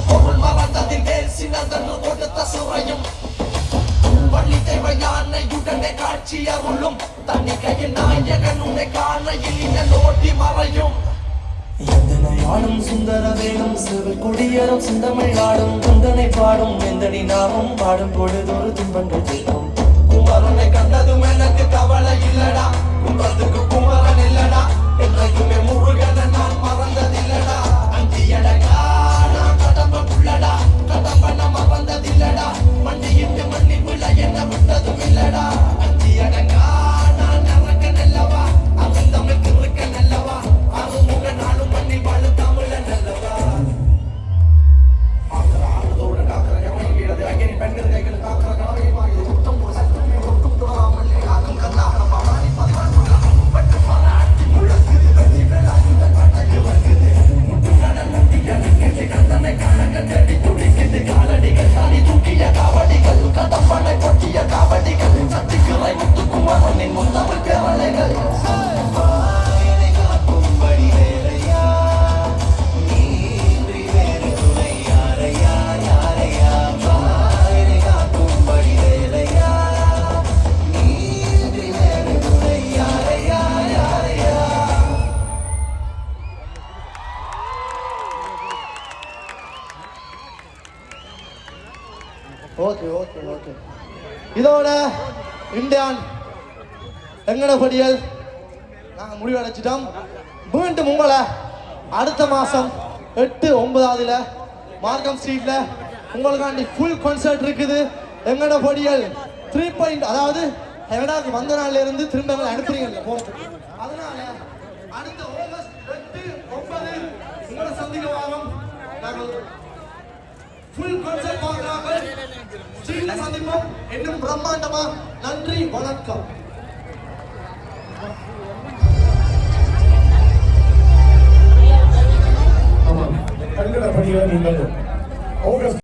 பொருள் மறந்ததில் வேல் சின்னதன்று கொடுத்த சுரையும் வள்ளி தேவை யானையுடனே காட்சி அருளும் தனி கையில் நாயகன் உன்னை காணையில் இன்னோட்டி மறையும் எந்தனையாடும் சுந்தர வேணும் சிறு கொடியரும் சிந்தமிழாடும் குந்தனை பாடும் எந்தடி நாமும் பாடும் பொழுதொரு துன்பங்கள் தீர்க்கும் குமரனை கண்டதும் எனக்கு கவலை இல்லடா கும்பத்துக்கு குமரன் இல்லடா என்றைக்குமே முருகனை நான் மறந்ததில்லடா அஞ்சியடகா நான் கடம்புள்ளடா கடம்பன மறந்ததில்லடா மண்டியிட்டு மண்ணி விழ என்ன விட்டதும் இல்லடா அஞ்சியடகா நான் இறக்க நல்லவா அவன் தமிழுக்கு இருக்க நல்லவா அருமுக நாளும் மண்ணி வாழ தமிழ நல்லவா ஆக்கிற காக்கிற கவனை கீழது அங்கே பெண்கள் கைகள் காக்கிற கவனை வாங்கி குத்தம் சத்தமே ஒட்டும் தோறாமல் காக்கும் கண்ணாக பவானி பதிவான் பட்டு பாராட்டி முழக்குது வெள்ளி வேளாயுத காட்டைக்கு வருகுது முட்டு நடன் நட்டி எனக்கு கந்தனை காண கண்டடி துடிக்குது காலடிகள் தாண்டி தூக்கிய காவடிகள் கடம்பனை கொட்டிய காவடிகள் சத்திக்குறை முத்துக்குமரனின் முத்தமிழ் பேரலைகள் ஓகே ஓகே ஓகே இதோட இந்தியான் எங்கட படியல் நாங்கள் முடிவடைச்சிட்டோம். மீண்டும் உங்களை அடுத்த மாதம் 8-9 மார்க்கம் ஸ்ட்ரீட்டில் உங்களுக்காண்டி ஃபுல் கான்சர்ட் இருக்குது. எங்கட படியல் 3 அதாவது எங்கடாக்கு வந்த நாள்ல இருந்து திரும்ப எங்களை அனுப்புறீங்க போகிறதுக்கு. அதனால அடுத்த ஆகஸ்ட் 8-9 உங்களை சந்திக்க வாரம் நாங்கள் ஃபுல் கான்சர்ட் பார்க்குறாங்க. ஸ்ட்ரீட்டில் சந்திப்போம். இன்னும் பிரம்மாண்டமா. நன்றி, வணக்கம். ஆமாம், கண்கட படிகளை நீங்கள்